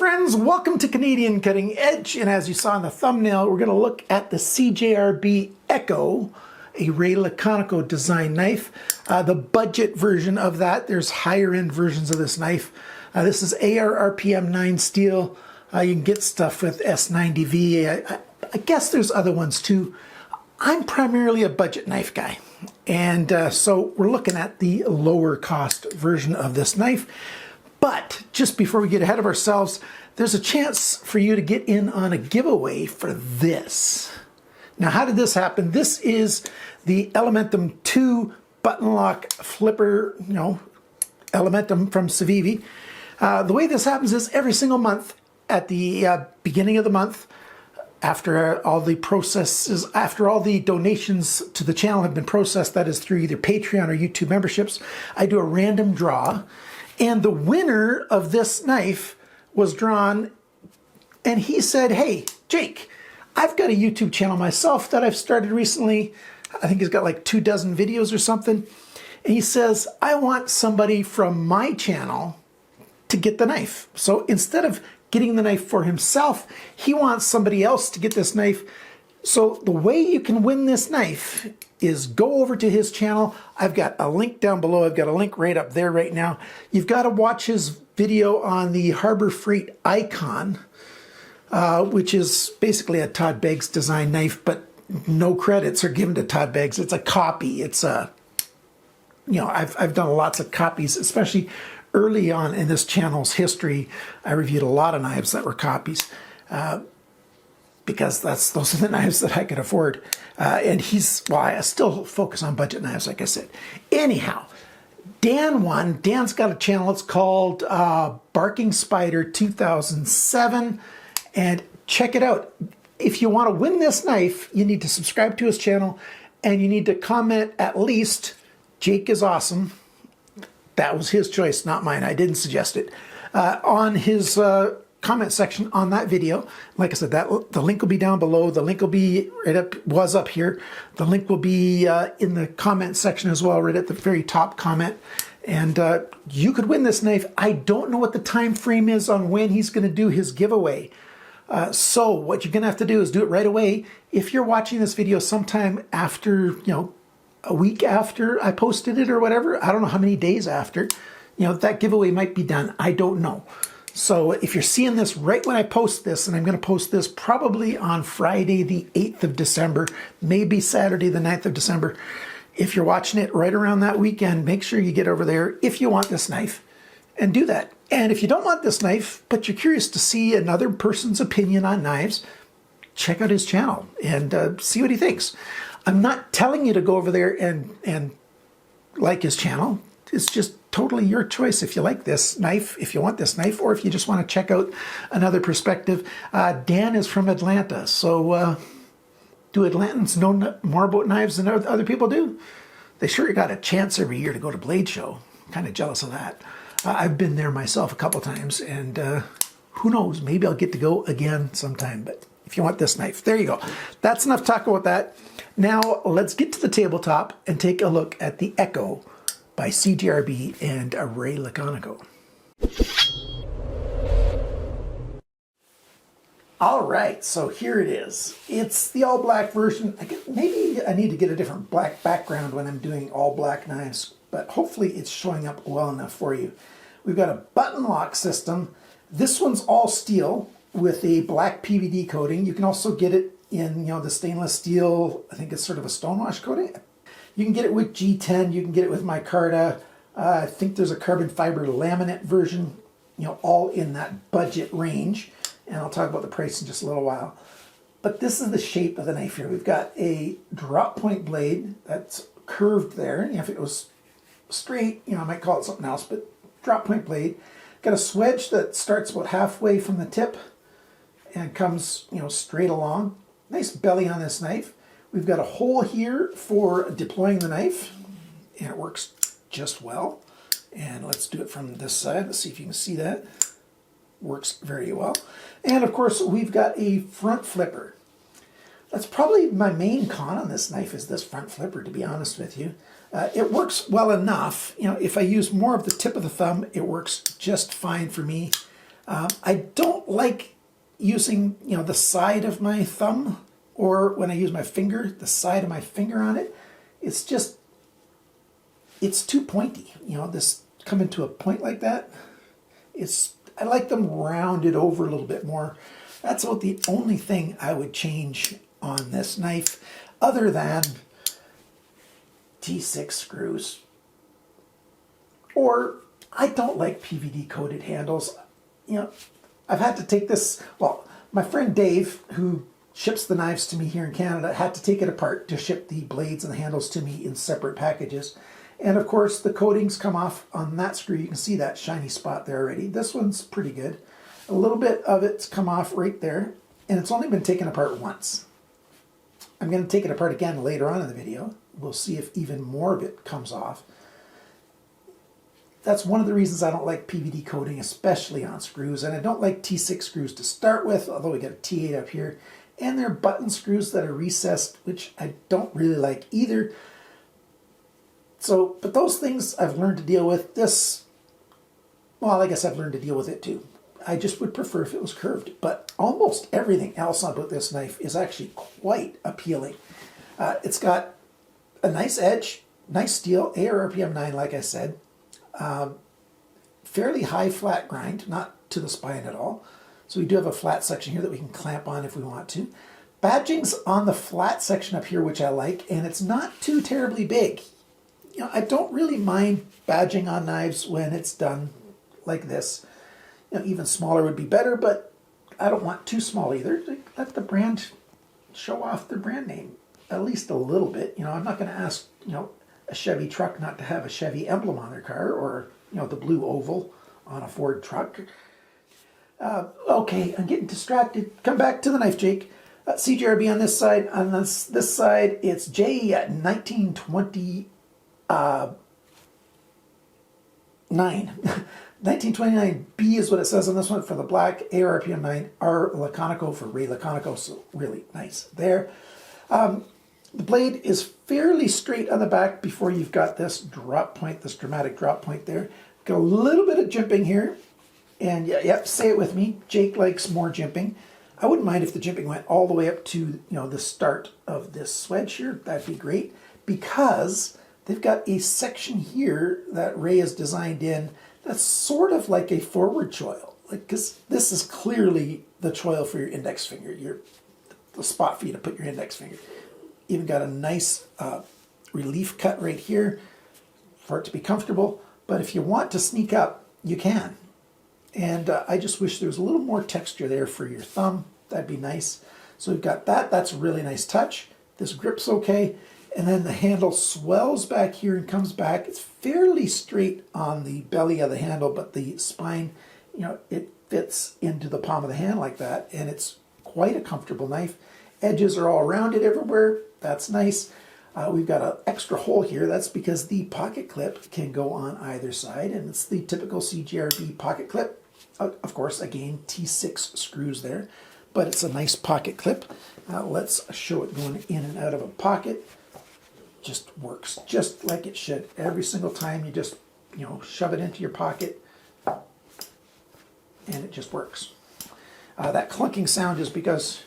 friends, welcome to Canadian Cutting Edge, and as you saw in the thumbnail, we're going to look at the CJRB EKKO, a Ray Laconico design knife. The budget version of that, there's higher end versions of this knife. This is AR RPM 9 steel. You can get stuff with S90V. I guess there's other ones too. I'm primarily a budget knife guy, and so we're looking at the lower cost version of this knife. But just before we get ahead of ourselves, there's a chance for you to get in on a giveaway for this. Now, how did this happen? This is the Elementum 2 button lock flipper, Elementum from Civivi. The way this happens is every single month at the beginning of the month, after all the processes, after all the donations to the channel have been processed, that is through either Patreon or YouTube memberships, I do a random draw. And the winner of this knife was drawn, and he said, hey, Jake, I've got a YouTube channel myself that I've started recently. I think he's got like 24 videos or something. And he says, I want somebody from my channel to get the knife. So instead of getting the knife for himself, he wants somebody else to get this knife. So the way you can win this knife is go over to his channel. I've got a link down below. I've got a link right up there right now. You've got to watch his video on the Harbor Freight Icon, which is basically a Todd Beggs design knife, but no credits are given to Todd Beggs. It's a copy. It's a, I've done lots of copies, especially early on in this channel's history. I reviewed a lot of knives that were copies. Because those are the knives that I could afford. And I still focus on budget knives, like I said. Anyhow, Dan won. Dan's got a channel. It's called Barking Spider 2007. And check it out. If you want to win this knife, you need to subscribe to his channel. And you need to comment at least, Jake is awesome. That was his choice, not mine. I didn't suggest it. On his comment section on that video. Like I said, the link will be down below. The link will be was up here. The link will be in the comment section as well, right at the very top comment. And you could win this knife. I don't know what the time frame is on when he's going to do his giveaway. So what you're going to have to do is do it right away. If you're watching this video sometime after, a week after I posted it or whatever, I don't know how many days after, that giveaway might be done. I don't know. So if you're seeing this right when I post this, and I'm going to post this probably on Friday the 8th of December, maybe Saturday the 9th of December. If you're watching it right around that weekend, make sure you get over there if you want this knife and do that. And if you don't want this knife, but you're curious to see another person's opinion on knives, check out his channel and see what he thinks. I'm not telling you to go over there and like his channel. It's just totally your choice if you like this knife, if you want this knife, or if you just want to check out another perspective. Dan is from Atlanta, so do Atlantans know more about knives than other people do? They sure got a chance every year to go to Blade Show. I'm kind of jealous of that. I've been there myself a couple times, and who knows, maybe I'll get to go again sometime. But if you want this knife, there you go. That's enough talk about that. Now let's get to the tabletop and take a look at the EKKO by CJRB and Ray Laconico. All right, so here it is. It's the all black version. Maybe I need to get a different black background when I'm doing all black knives, but hopefully it's showing up well enough for you. We've got a button lock system. This one's all steel with a black PVD coating. You can also get it in, the stainless steel. I think it's sort of a stonewash coating. You can get it with G10, you can get it with micarta. I think there's a carbon fiber laminate version, all in that budget range. And I'll talk about the price in just a little while. But this is the shape of the knife here. We've got a drop point blade that's curved there. If it was straight, I might call it something else, but drop point blade. Got a swedge that starts about halfway from the tip and comes, straight along. Nice belly on this knife. We've got a hole here for deploying the knife, and it works just well. And let's do it from this side. Let's see if you can see that. Works very well. And of course, we've got a front flipper. That's probably my main con on this knife, is this front flipper, to be honest with you. It works well enough. If I use more of the tip of the thumb, it works just fine for me. I don't like using, you know, the side of my thumb, or when I use my finger, the side of my finger on it. It's just, it's too pointy. You know, this coming to a point like that. I like them rounded over a little bit more. That's about the only thing I would change on this knife, other than T6 screws. Or I don't like PVD coated handles. You know, I've had to take this, well, my friend Dave, who ships the knives to me here in Canada, had to take it apart to ship the blades and the handles to me in separate packages. And of course the coatings come off on that screw. You can see that shiny spot there already. This one's pretty good. A little bit of it's come off right there, and it's only been taken apart once. I'm going to take it apart again later on in the video. We'll see if even more of it comes off. That's one of the reasons I don't like PVD coating, especially on screws. And I don't like T6 screws to start with, although we got a T8 up here. And there are button screws that are recessed, which I don't really like either. So, but those things I've learned to deal with. This, well, I guess I've learned to deal with it too. I just would prefer if it was curved. But almost everything else about this knife is actually quite appealing. It's got a nice edge, nice steel, ARPM 9, like I said. Fairly high flat grind, not to the spine at all. So we do have a flat section here that we can clamp on if we want to. Badging's on the flat section up here, which I like, and it's not too terribly big. You know, I don't really mind badging on knives when it's done like this. You know, even smaller would be better, but I don't want too small either. Let the brand show off their brand name at least a little bit. You know, I'm not going to ask, you know, a Chevy truck not to have a Chevy emblem on their car, or, you know, the blue oval on a Ford truck. Okay, I'm getting distracted. Come back to the knife, Jake. CJRB on this side. On this side, it's J1929. 1929B is what it says on this one for the black. ARPM 9. R Laconico for Ray Laconico. So really nice there. The blade is fairly straight on the back before you've got this drop point, this dramatic drop point there. Got a little bit of jimping here. And yep, say it with me, Jake likes more jimping. I wouldn't mind if the jimping went all the way up to, you know, the start of this wedge here. That'd be great, because they've got a section here that Ray has designed in that's sort of like a forward choil. Like, because this is clearly the choil for your index finger, the spot for you to put your index finger. Even got a nice relief cut right here for it to be comfortable. But if you want to sneak up, you can. And I just wish there was a little more texture there for your thumb. That'd be nice. So we've got that. That's a really nice touch. This grip's okay. And then the handle swells back here and comes back. It's fairly straight on the belly of the handle, but the spine, you know, it fits into the palm of the hand like that. And it's quite a comfortable knife. Edges are all rounded everywhere. That's nice. We've got an extra hole here. That's because the pocket clip can go on either side, and it's the typical CJRB pocket clip. Of course, again, T6 screws there, but it's a nice pocket clip. Let's show it going in and out of a pocket. Just works just like it should. Every single time you just, you know, shove it into your pocket, and it just works. That clunking sound is because,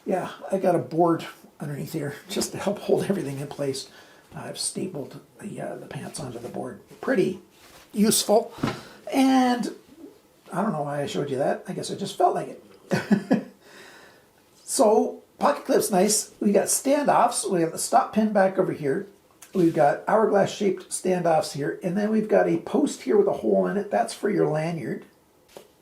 yeah, I got a board underneath here just to help hold everything in place. I've stapled the pants onto the board. Pretty useful. And I don't know why I showed you that. I guess I just felt like it. So pocket clip's nice. We got standoffs. We have the stop pin back over here. We've got hourglass shaped standoffs here. And then we've got a post here with a hole in it. That's for your lanyard.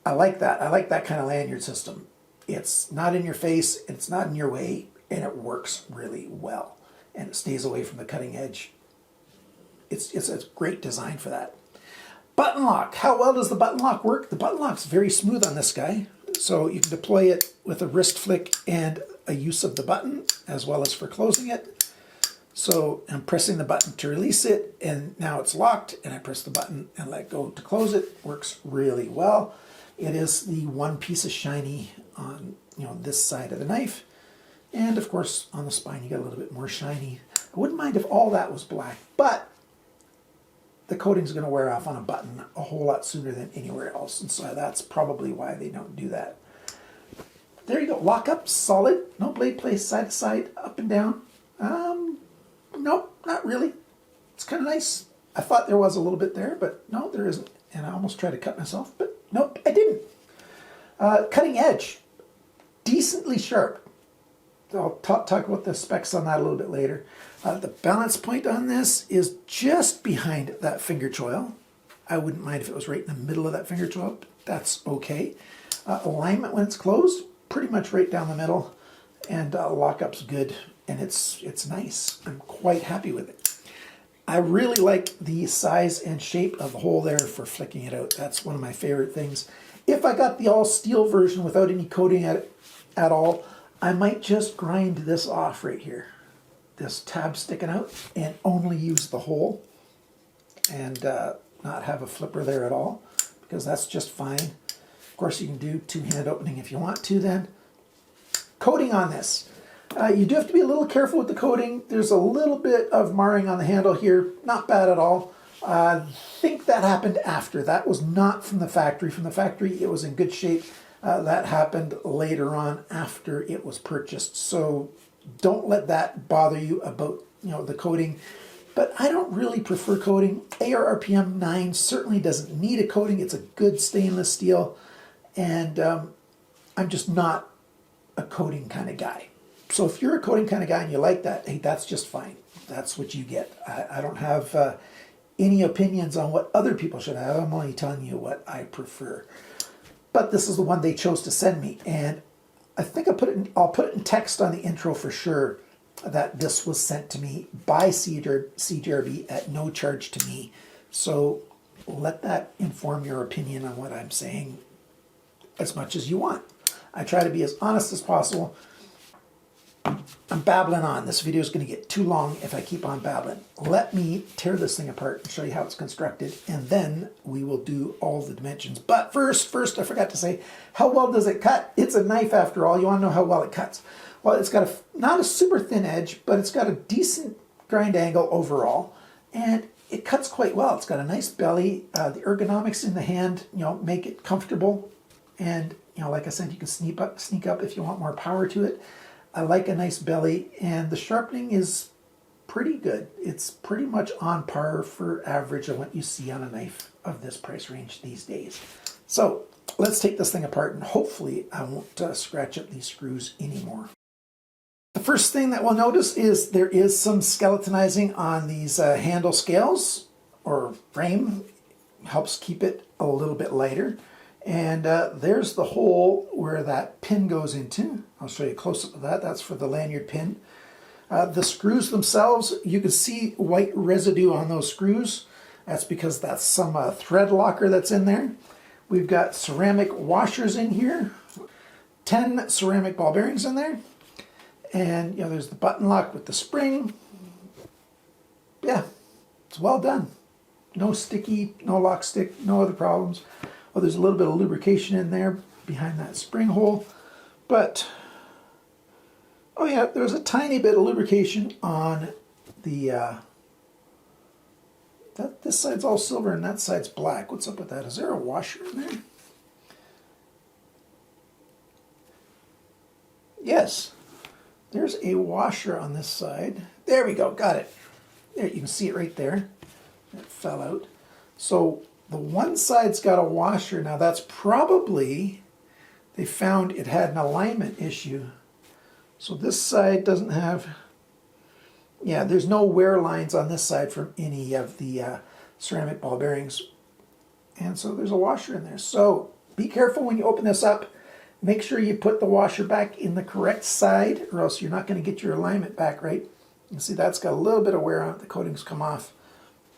I like that. I like that kind of lanyard system. It's not in your face. It's not in your way. And it works really well. And it stays away from the cutting edge. It's a great design for that. Button lock. How well does the button lock work? The button lock's very smooth on this guy. So you can deploy it with a wrist flick and a use of the button, as well as for closing it. So I'm pressing the button to release it, and now it's locked, and I press the button and let go to close it. Works really well. It is the one piece of shiny on, you know, this side of the knife. And of course, on the spine, you got a little bit more shiny. I wouldn't mind if all that was black, but the coating's going to wear off on a button a whole lot sooner than anywhere else. And so that's probably why they don't do that. There you go. Lock up, solid. No blade place side to side, up and down. Nope, not really. It's kind of nice. I thought there was a little bit there, but no, there isn't. And I almost tried to cut myself, but nope, I didn't. Cutting edge, decently sharp. I'll talk about the specs on that a little bit later. The balance point on this is just behind that finger choil. I wouldn't mind if it was right in the middle of that finger choil, but that's okay. Alignment when it's closed, pretty much right down the middle, and lockup's good, and it's nice. I'm quite happy with it. I really like the size and shape of the hole there for flicking it out. That's one of my favorite things. If I got the all steel version without any coating at all, I might just grind this off right here, this tab sticking out, and only use the hole and not have a flipper there at all, because that's just fine. Of course, you can do two-hand opening if you want to then. Coating on this. You do have to be a little careful with the coating. There's a little bit of marring on the handle here. Not bad at all. I think that happened after. That was not from the factory. From the factory, it was in good shape. That happened later on after it was purchased. So don't let that bother you about the coating. But I don't really prefer coating. AR-RPM 9 certainly doesn't need a coating. It's a good stainless steel. And I'm just not a coating kind of guy. So if you're a coating kind of guy and you like that, hey, that's just fine. That's what you get. I don't have any opinions on what other people should have. I'm only telling you what I prefer. But this is the one they chose to send me. And I think I'll put it in text on the intro for sure that this was sent to me by CJRB at no charge to me. So let that inform your opinion on what I'm saying as much as you want. I try to be as honest as possible. I'm babbling on. This video is going to get too long if I keep on babbling. Let me tear this thing apart and show you how it's constructed, and then we will do all the dimensions. But first, I forgot to say, how well does it cut? It's a knife after all. You want to know how well it cuts. Well, it's got not a super thin edge, but it's got a decent grind angle overall, and it cuts quite well. It's got a nice belly. The ergonomics in the hand, make it comfortable, and like I said, you can sneak up if you want more power to it. I like a nice belly, and the sharpening is pretty good. It's pretty much on par for average of what you see on a knife of this price range these days. So let's take this thing apart, and hopefully I won't scratch up these screws anymore. The first thing that we'll notice is there is some skeletonizing on these handle scales or frame. Helps keep it a little bit lighter. And there's the hole where that pin goes into. I'll show you a close-up of that. That's for the lanyard pin. The screws themselves, you can see white residue on those screws. That's because that's some thread locker that's in there. We've got ceramic washers in here. 10 ceramic ball bearings in there. And there's the button lock with the spring. Yeah, it's well done. No sticky, no lock stick, no other problems. Well, there's a little bit of lubrication in there behind that spring hole, but oh yeah, there's a tiny bit of lubrication on the this side's all silver and that side's black. What's up with that? Is there a washer in there? Yes, there's a washer on this side. There we go, got it. There, you can see it right there. It fell out. So the one side's got a washer. Now that's probably, they found it had an alignment issue. So this side doesn't have, yeah, there's no wear lines on this side from any of the ceramic ball bearings. And so there's a washer in there. So be careful when you open this up. Make sure you put the washer back in the correct side, or else you're not going to get your alignment back right. You can see that's got a little bit of wear on it. The coating's come off,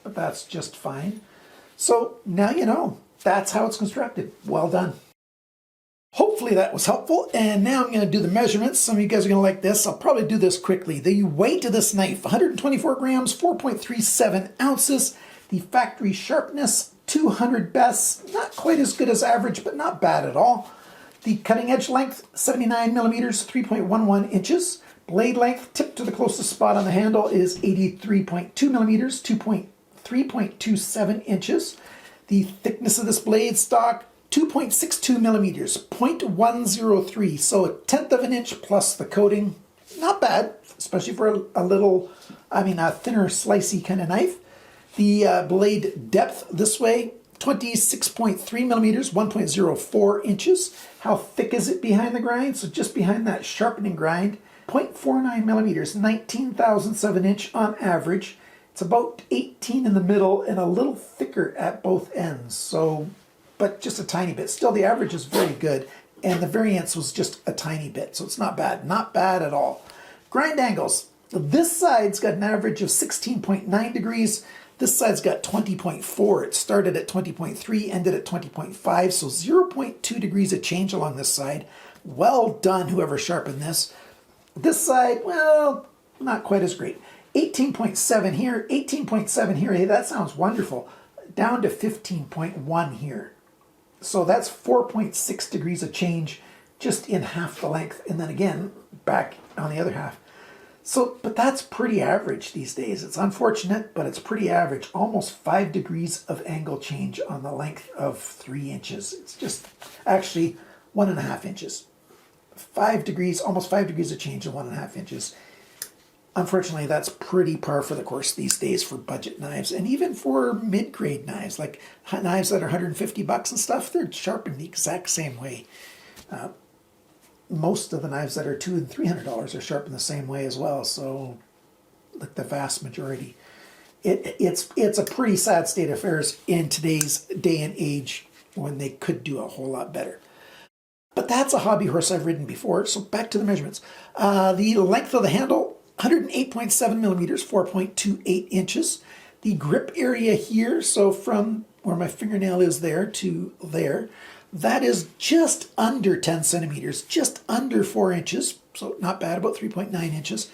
but that's just fine. So now you know. That's how it's constructed. Well done. Hopefully that was helpful, and now I'm going to do the measurements. Some of you guys are going to like this. I'll probably do this quickly. The weight of this knife, 124 grams, 4.37 ounces. The factory sharpness, 200 best. Not quite as good as average, but not bad at all. The cutting edge length, 79 millimeters, 3.11 inches. Blade length, tip to the closest spot on the handle, is 83.2 millimeters, 2.3 3.27 inches. The thickness of this blade stock, 2.62 millimeters, 0.103, so a tenth of an inch plus the coating. Not bad, especially for a little, a thinner, slicey kind of knife. The blade depth this way, 26.3 millimeters, 1.04 inches. How thick is it behind the grind? So just behind that sharpening grind, 0.49 millimeters, 19 thousandths of an inch on average. It's about 18 in the middle and a little thicker at both ends. So, but just a tiny bit. Still, the average is very good, and the variance was just a tiny bit, so it's not bad. Not bad at all. Grind angles. This side's got an average of 16.9 degrees. This side's got 20.4. It started at 20.3, ended at 20.5, so 0.2 degrees of change along this side. Well done, whoever sharpened this. This side, well, not quite as great. 18.7 here, 18.7 here. Hey, that sounds wonderful. Down to 15.1 here. So that's 4.6 degrees of change just in half the length. And then again, back on the other half. So, but that's pretty average these days. It's unfortunate, but it's pretty average. Almost 5 degrees of angle change on the length of 3 inches. It's just actually 1.5 inches. 5 degrees, almost 5 degrees of change in 1.5 inches. Unfortunately, that's pretty par for the course these days for budget knives, and even for mid-grade knives, like knives that are $150 and stuff, they're sharpened the exact same way. Most of the knives that are $200 and $300 are sharpened the same way as well, so like the vast majority. It's a pretty sad state of affairs in today's day and age when they could do a whole lot better. But that's a hobby horse I've ridden before, so back to the measurements. The length of the handle, 108.7 millimeters, 4.28 inches. The grip area here, so from where my fingernail is there to there, that is just under 10 centimeters, just under 4 inches, so not bad, about 3.9 inches.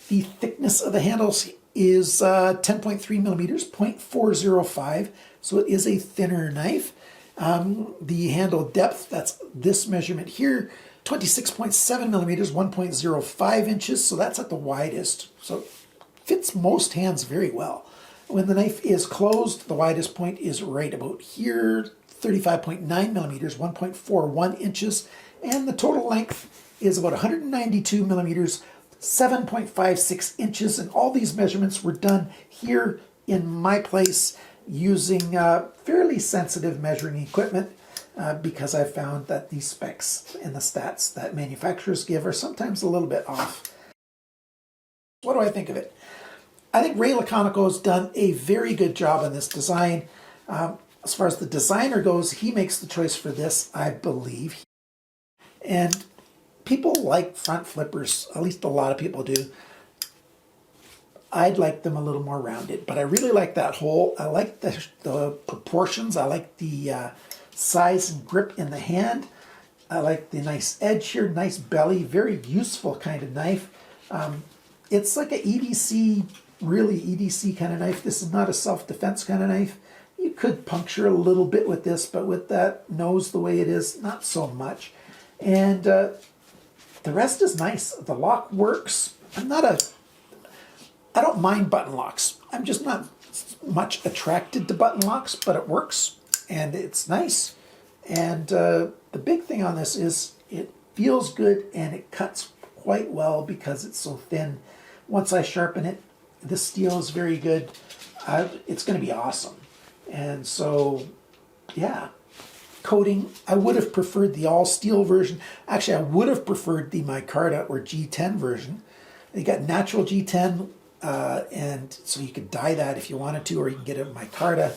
The thickness of the handles is 10.3 millimeters, 0.405, so it is a thinner knife. The handle depth, that's this measurement here, 26.7 millimeters, 1.05 inches, so that's at the widest. So fits most hands very well. When the knife is closed, the widest point is right about here, 35.9 millimeters, 1.41 inches, and the total length is about 192 millimeters, 7.56 inches, and all these measurements were done here in my place using fairly sensitive measuring equipment. Because I've found that these specs and the stats that manufacturers give are sometimes a little bit off. What do I think of it? I think Ray Laconico has done a very good job on this design. As far as the designer goes, he makes the choice for this, I believe. And people like front flippers, at least a lot of people do. I'd like them a little more rounded, but I really like that hole. I like the proportions. I like the size and grip in the hand. I like the nice edge here, nice belly, very useful kind of knife. It's like an EDC, really EDC kind of knife. This is not a self-defense kind of knife. You could puncture a little bit with this, but with that nose the way it is, not so much. And the rest is nice. The lock works. I don't mind button locks. I'm just not much attracted to button locks, but it works. And it's nice. And the big thing on this is it feels good and it cuts quite well because it's so thin. Once I sharpen it, the steel is very good. It's going to be awesome. And so, yeah. Coating, I would have preferred the all steel version. Actually, I would have preferred the micarta or G10 version. You got natural G10, and so you could dye that if you wanted to, or you can get a micarta.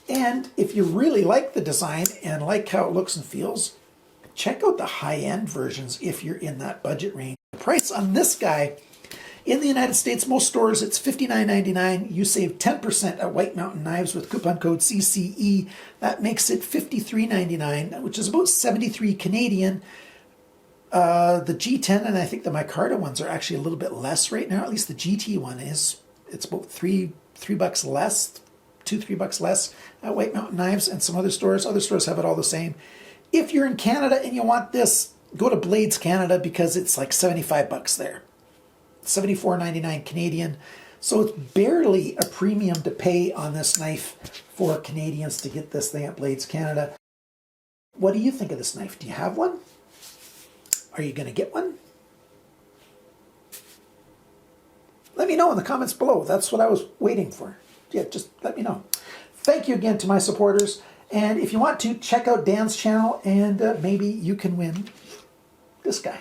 And if you really like the design and like how it looks and feels, check out the high-end versions if you're in that budget range. The price on this guy, in the United States, most stores, it's $59.99. You save 10% at White Mountain Knives with coupon code CCE. That makes it $53.99, which is about $73 Canadian. The G10 and I think the micarta ones are actually a little bit less right now. At least the GT one is. It's about $3 less. $2-3 less at White Mountain Knives and some other stores. Other stores have it all the same. If you're in Canada and you want this, go to Blades Canada because it's like $75 there. $74.99 Canadian. So it's barely a premium to pay on this knife for Canadians to get this thing at Blades Canada. What do you think of this knife? Do you have one? Are you going to get one? Let me know in the comments below. That's what I was waiting for. Yeah, just let me know. Thank you again to my supporters. And if you want to, check out Dan's channel and maybe you can win this guy.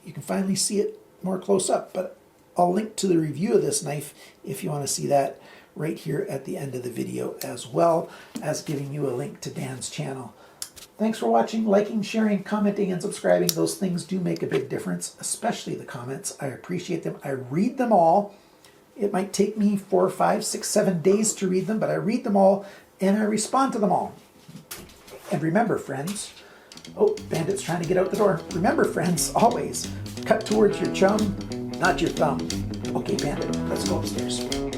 You can finally see it more close up, but I'll link to the review of this knife if you want to see that right here at the end of the video, as well as giving you a link to Dan's channel. Thanks for watching, liking, sharing, commenting, and subscribing. Those things do make a big difference, especially the comments. I appreciate them. I read them all. It might take me 4, 5, 6, 7 days to read them, but I read them all and I respond to them all. And remember, friends, oh, Bandit's trying to get out the door. Remember, friends, always cut towards your chum, not your thumb. Okay, Bandit, let's go upstairs.